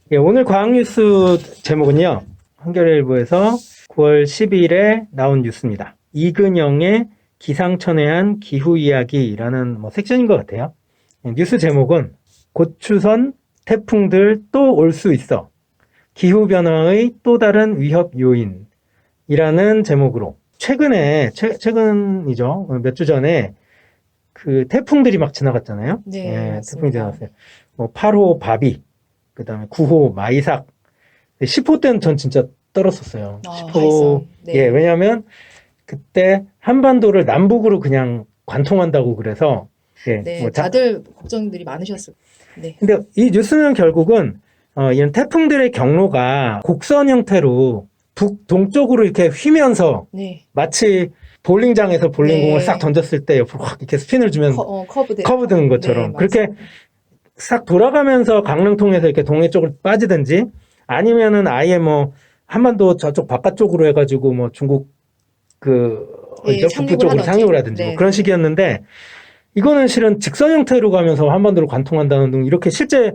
예, 오늘 과학뉴스 제목은요. 한겨레일보에서 9월 10일에 나온 뉴스입니다. 이근영의 기상천외한 기후이야기라는 섹션인 것 같아요. 예, 뉴스 제목은 고추선 태풍들 또 올 수 있어. 기후변화의 또 다른 위협 요인이라는 제목으로 최근이죠. 몇 주 전에 그 태풍들이 막 지나갔잖아요. 네, 예, 맞습니다. 태풍이 지나갔어요. 8호 바비, 그 다음에 9호 마이삭, 10호 때는 전 진짜 떨었었어요. 10호. 하이선. 네. 예, 왜냐하면 그때 한반도를 남북으로 그냥 관통한다고 그래서, 예, 네, 다들 걱정들이 많으셨을 거예요. 네. 근데 이 뉴스는 결국은, 이런 태풍들의 경로가 곡선 형태로 북동쪽으로 이렇게 휘면서 네. 마치 볼링장에서 볼링공을 네. 싹 던졌을 때 옆으로 확 이렇게 스핀을 주면 커브 드는 것처럼 네, 그렇게 싹 돌아가면서 강릉 통해서 이렇게 동해 쪽을 빠지든지 아니면은 아예 한반도 저쪽 바깥쪽으로 해가지고 중국 네, 북부 쪽으로 상륙을 하든지 네, 그런 네. 식이었는데 이거는 실은 직선 형태로 가면서 한반도를 관통한다는 등 이렇게 실제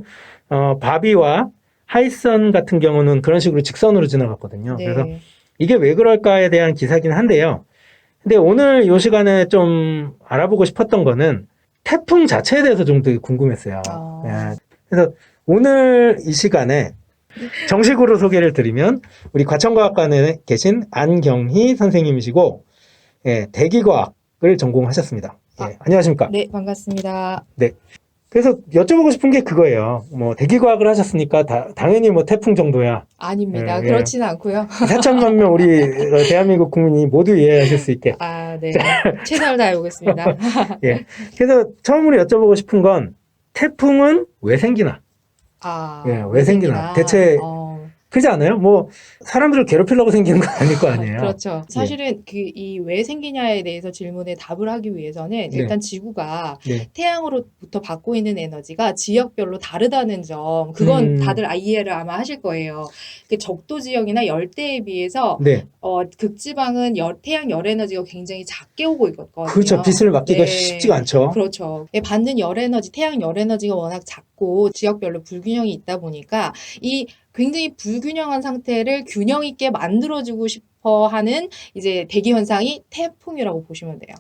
바비와 하이선 같은 경우는 그런 식으로 직선으로 지나갔거든요. 네. 그래서 이게 왜 그럴까에 대한 기사긴 한데요. 근데 오늘 이 시간에 좀 알아보고 싶었던 거는 태풍 자체에 대해서 좀 더 궁금했어요. 예. 그래서 오늘 이 시간에 정식으로 소개를 드리면 우리 과천과학관에 계신 안경희 선생님이시고 예, 대기과학을 전공하셨습니다. 예, 안녕하십니까? 네, 반갑습니다. 네. 그래서 여쭤보고 싶은 게 그거예요. 대기과학을 하셨으니까 당연히 태풍 정도야. 아닙니다. 예, 예. 그렇지는 않고요. 4천만 명 우리 대한민국 국민이 모두 이해하실 수 있게. 네. 최선을 다해보겠습니다. 예. 그래서 처음으로 여쭤보고 싶은 건 태풍은 왜 생기나? 예, 왜 생기나? 대체 그렇지 않아요? 사람들을 괴롭히려고 생기는 건 아닐 거 아니에요. 그렇죠. 사실은 이 왜 생기냐에 대해서 질문에 답을 하기 위해서는 네. 일단 지구가 네. 태양으로부터 받고 있는 에너지가 지역별로 다르다는 점, 그건 다들 이해를 아마 하실 거예요. 그 적도 지역이나 열대에 비해서 네. 극지방은 태양 열 에너지가 굉장히 작게 오고 있거든요. 그렇죠. 빛을 맞기가 네. 쉽지가 않죠. 그렇죠. 받는 열 에너지, 태양 열 에너지가 워낙 작고 지역별로 불균형이 있다 보니까 이 굉장히 불균형한 상태를 균형 있게 만들어주고 싶어 하는 이제 대기 현상이 태풍이라고 보시면 돼요.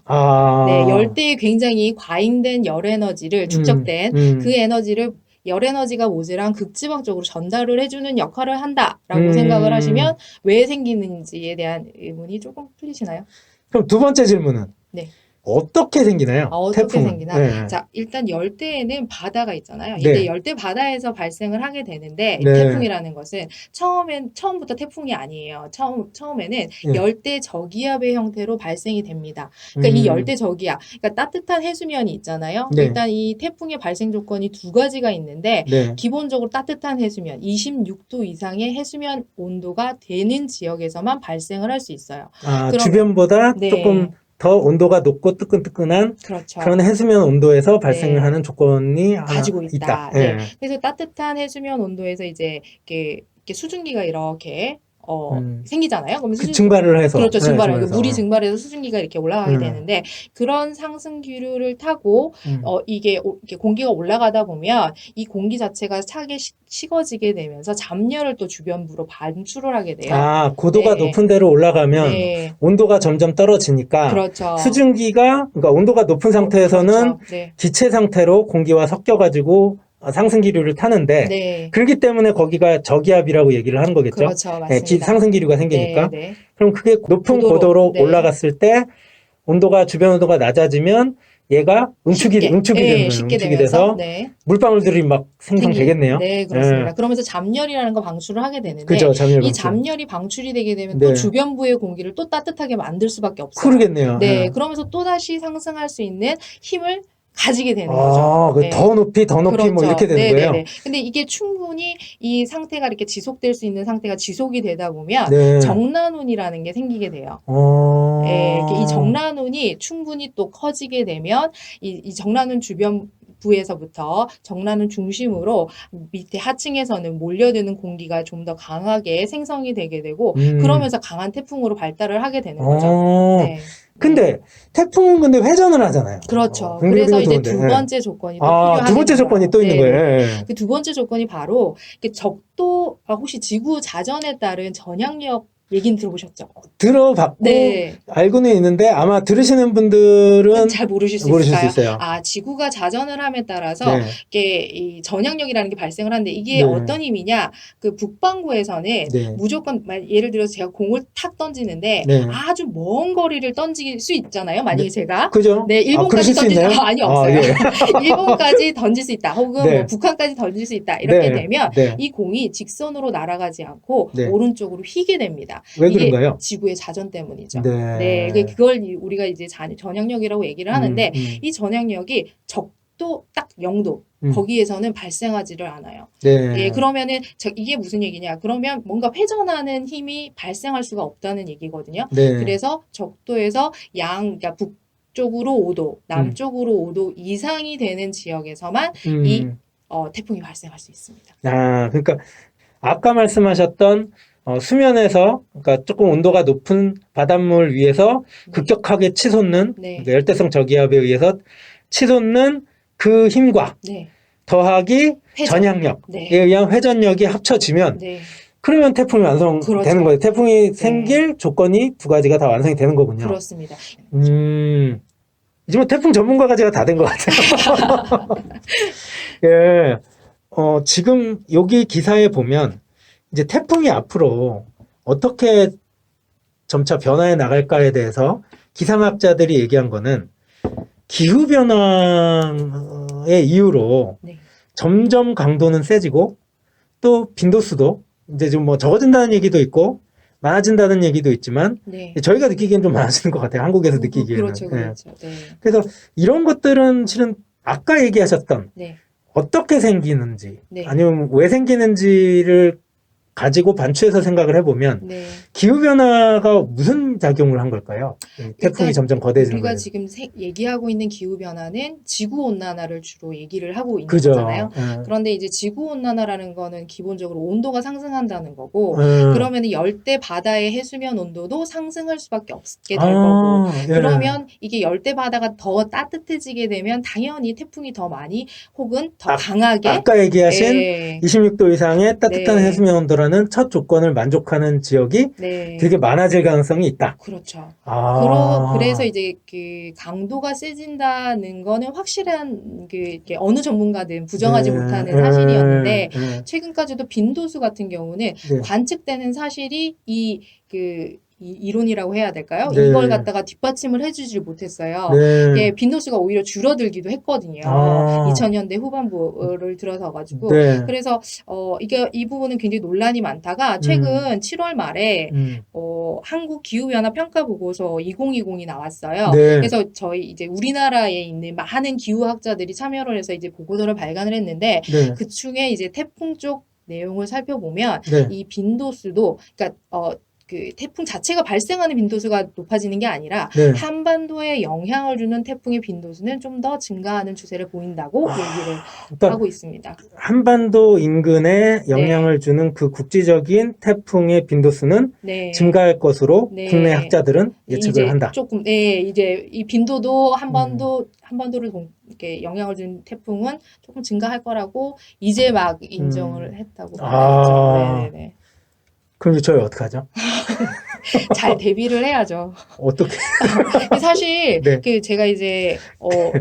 네, 열대에 굉장히 과잉된 열 에너지를 축적된 그 에너지를 열 에너지가 모자란 극지방 쪽으로 전달을 해주는 역할을 한다라고 생각을 하시면 왜 생기는지에 대한 의문이 조금 풀리시나요? 그럼 두 번째 질문은 네. 어떻게 생기나요? 어떻게 태풍은? 생기나? 네. 자, 일단 열대에는 바다가 있잖아요. 네. 이때 열대 바다에서 발생을 하게 되는데 네. 태풍이라는 것은 처음부터 태풍이 아니에요. 처음에는 열대 저기압의 형태로 발생이 됩니다. 그러니까 이 열대 저기압, 그러니까 따뜻한 해수면이 있잖아요. 네. 일단 이 태풍의 발생 조건이 두 가지가 있는데 네. 기본적으로 따뜻한 해수면, 26도 이상의 해수면 온도가 되는 지역에서만 발생을 할 수 있어요. 주변보다 조금 더 온도가 높고 뜨끈뜨끈한 그렇죠. 그런 해수면 온도에서 발생을 하는 조건이 가지고 있다. 네. 그래서 따뜻한 해수면 온도에서 이제 이렇게 수증기가 이렇게 생기잖아요. 그러면 증발을 해서. 그렇죠. 증발을. 증발해서. 물이 증발해서 수증기가 이렇게 올라가게 되는데 그런 상승 기류를 타고 이게 공기가 올라가다 보면 이 공기 자체가 차게 식어지게 되면서 잡열을 또 주변부로 반출을 하게 돼요. 고도가 높은 데로 올라가면 온도가 점점 떨어지니까 그렇죠. 수증기가 그러니까 온도가 높은 상태에서는 그렇죠. 기체 상태로 공기와 섞여가지고 상승 기류를 타는데 그렇기 때문에 거기가 저기압이라고 얘기를 하는 거겠죠. 그렇죠. 맞습니다. 상승 기류가 생기니까. 그럼 그게 높은 고도로 올라갔을 때 주변 온도가 낮아지면 얘가 응축이 되는 거예요. 쉽게 응축이 돼서 물방울들이 막 생성되겠네요. 네, 그렇습니다. 그러면서 잡열이라는 거 방출을 하게 되는데 그죠, 이 잡열이 방출이 되게 되면 또 주변부의 공기를 또 따뜻하게 만들 수밖에 없어요. 그러겠네요. 그러면서 또다시 상승할 수 있는 힘을 가지게 되는 거죠. 더 높이 그렇죠. 이렇게 되는 거예요. 근데 이게 충분히 이 상태가 이렇게 지속될 수 있는 상태가 지속이 되다 보면 정란운이라는 게 생기게 돼요. 이렇게 이 정란운이 충분히 또 커지게 되면 이 정란운 주변 부에서부터 정란운 중심으로 밑에 하층에서는 몰려드는 공기가 좀 더 강하게 생성이 되게 되고 그러면서 강한 태풍으로 발달을 하게 되는 거죠. 근데 태풍은 근데 회전을 하잖아요. 그렇죠. 굉장히 그래서 이제 좋은데. 두 번째 조건이 또 아, 필요하게 두 번째 되더라고요. 조건이 또 있는 네. 거예요. 예. 그 두 번째 조건이 바로 적도, 혹시 지구 자전에 따른 전향력 얘기는 들어보셨죠? 들어봤고 네. 알고는 있는데 아마 들으시는 분들은 잘 모르실 수 모르실 수 있을까요? 있어요. 아, 지구가 자전을 함에 따라서 네. 이게 이 전향력이라는 게 발생을 하는데 이게 네. 어떤 의미냐? 그 북반구에서는 네. 무조건 예를 들어서 제가 공을 탁 던지는데 네. 아주 먼 거리를 던질 수 있잖아요. 만약에 네. 제가 그죠? 네, 일본까지 그러실 수 던질 있나요? 아니 없어요. 예. 일본까지 던질 수 있다. 혹은 네. 뭐 북한까지 던질 수 있다. 이렇게 네. 되면 네. 이 공이 직선으로 날아가지 않고 네. 오른쪽으로 휘게 됩니다. 왜 이게 그런가요? 지구의 자전 때문이죠. 네. 네, 그걸 우리가 이제 전향력이라고 얘기를 하는데 이 전향력이 적도 딱 0도 거기에서는 발생하지를 않아요. 네. 예, 그러면은 이게 무슨 얘기냐? 그러면 뭔가 회전하는 힘이 발생할 수가 없다는 얘기거든요. 네. 그래서 적도에서 그러니까 북쪽으로 5도, 남쪽으로 5도 이상이 되는 지역에서만 이 태풍이 발생할 수 있습니다. 아, 그러니까 아까 말씀하셨던 수면에서 그러니까 조금 온도가 높은 바닷물 위에서 급격하게 치솟는 네. 그러니까 열대성 저기압에 의해서 치솟는 그 힘과 네. 더하기 회전. 전향력에 네. 의한 회전력이 합쳐지면 네. 그러면 태풍이 완성되는 그렇죠. 거예요. 태풍이 생길 조건이 두 가지가 다 완성이 되는 거군요. 그렇습니다. 이제 뭐 태풍 전문가가 제가 다 된 것 같아요. 예. 지금 여기 기사에 보면 이제 태풍이 앞으로 어떻게 점차 변화해 나갈까에 대해서 기상학자들이 얘기한 거는 기후변화의 이유로 네. 점점 강도는 세지고 또 빈도수도 이제 좀 뭐 적어진다는 얘기도 있고 많아진다는 얘기도 있지만 네. 저희가 느끼기엔 좀 많아지는 것 같아요. 한국에서 느끼기에는. 그렇죠, 그렇죠. 네. 그래서 이런 것들은 실은 아까 얘기하셨던 네. 어떻게 생기는지 네. 아니면 왜 생기는지를 가지고 반추해서 생각을 해보면 네. 기후변화가 무슨 작용을 한 걸까요? 태풍이 일단 점점 거대해지는 우리가 거예요. 지금 얘기하고 있는 기후 변화는 지구 온난화를 주로 얘기를 하고 있는 그죠. 거잖아요. 그런데 이제 지구 온난화라는 거는 기본적으로 온도가 상승한다는 거고 그러면 열대 바다의 해수면 온도도 상승할 수밖에 없게 될 거고 그러면 이게 열대 바다가 더 따뜻해지게 되면 당연히 태풍이 더 많이 혹은 더 강하게 아까 얘기하신 26도 이상의 따뜻한 네. 해수면 온도라는 첫 조건을 만족하는 지역이 네. 되게 많아질 가능성이 있다. 그렇죠. 아. 그래서 이제 그 강도가 세진다는 거는 확실한 이렇게 어느 전문가든 부정하지 못하는 사실이었는데 최근까지도 빈도수 같은 경우는 관측되는 사실이 이 이론이라고 해야 될까요? 네. 이걸 갖다가 뒷받침을 해주질 못했어요. 네. 예, 빈도수가 오히려 줄어들기도 했거든요. 2000년대 후반부를 들어서 가지고 그래서 이 부분은 굉장히 논란이 많다가 최근 7월 말에 한국 기후변화 평가 보고서 2020이 나왔어요. 그래서 저희 이제 우리나라에 있는 많은 기후학자들이 참여를 해서 이제 보고서를 발간을 했는데 그 중에 이제 태풍 쪽 내용을 살펴보면 이 빈도수도 그러니까 그 태풍 자체가 발생하는 빈도수가 높아지는 게 아니라 한반도에 영향을 주는 태풍의 빈도수는 좀 더 증가하는 추세를 보인다고 얘기를 하고 있습니다. 한반도 인근에 영향을 주는 그 국지적인 태풍의 빈도수는 증가할 것으로 국내 학자들은 예측을 한다. 조금 이제 이 빈도도 한반도를 이렇게 영향을 주는 태풍은 조금 증가할 거라고 이제 막 인정을 했다고 말했죠. 네네네. 그럼 저희 어떡하죠? 잘 대비를 해야죠. 어떻게? 사실 제가 이제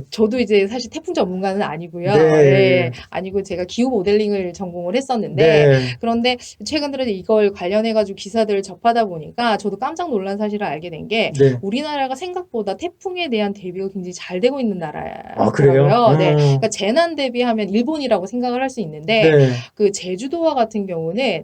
저도 이제 사실 태풍 전문가는 아니고요. 아니고 제가 기후 모델링을 전공을 했었는데 그런데 최근 들어 이걸 관련해 가지고 기사들을 접하다 보니까 저도 깜짝 놀란 사실을 알게 된 게 우리나라가 생각보다 태풍에 대한 대비가 굉장히 잘 되고 있는 나라더라고요. 그래요? 그러니까 재난 대비하면 일본이라고 생각을 할 수 있는데 그 제주도와 같은 경우는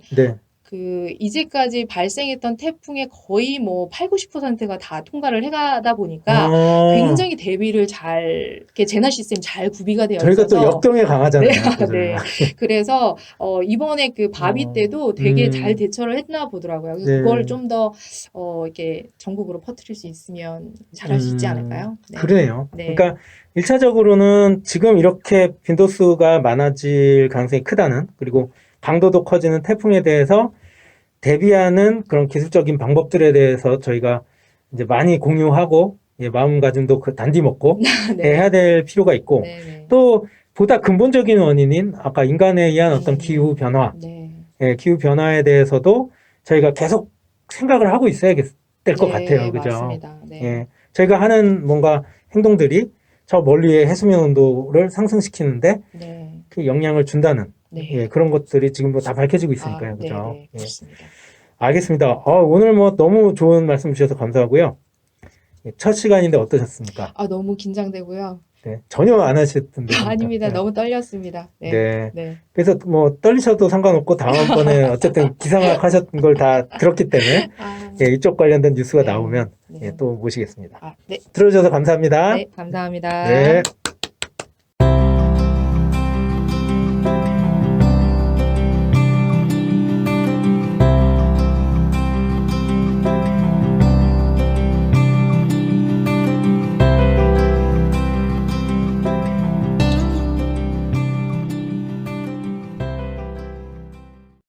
이제까지 발생했던 태풍의 거의 뭐 80~90%가 다 통과를 해가다 보니까 굉장히 대비를 잘, 이렇게 재난 시스템 잘 구비가 되어 있어서. 저희가 또 역경에 강하잖아요. 그래서, 이번에 그 바비 때도 되게 잘 대처를 했나 보더라고요. 그걸 좀 더, 이렇게 전국으로 퍼뜨릴 수 있으면 잘할 수 있지 않을까요? 그러네요. 그러니까 1차적으로는 지금 이렇게 빈도수가 많아질 가능성이 크다는, 그리고 강도도 커지는 태풍에 대해서 대비하는 그런 기술적인 방법들에 대해서 저희가 이제 많이 공유하고 예, 마음가짐도 단디 먹고 네. 해야 될 필요가 있고 네. 또 보다 근본적인 원인인 아까 인간에 의한 어떤 기후 변화, 네. 예, 기후 변화에 대해서도 저희가 계속 생각을 하고 있어야 될 것 같아요. 그죠? 맞습니다. 네. 예, 저희가 하는 뭔가 행동들이 저 멀리의 해수면 온도를 상승시키는데 네. 그 영향을 준다는 네. 예, 그런 것들이 지금도 다 밝혀지고 있으니까요. 그죠? 네. 예. 그렇습니다. 알겠습니다. 오늘 뭐 너무 좋은 말씀 주셔서 감사하고요. 예, 첫 시간인데 어떠셨습니까? 너무 긴장되고요. 네, 전혀 안 하셨던데. 아닙니다. 네. 너무 떨렸습니다. 네. 네. 네. 그래서 뭐 떨리셔도 상관없고 다음번에 어쨌든 기상학 하셨던 걸 다 들었기 때문에 예, 이쪽 관련된 뉴스가 네. 나오면 네. 예, 또 모시겠습니다. 네. 들어주셔서 감사합니다. 네. 감사합니다. 네.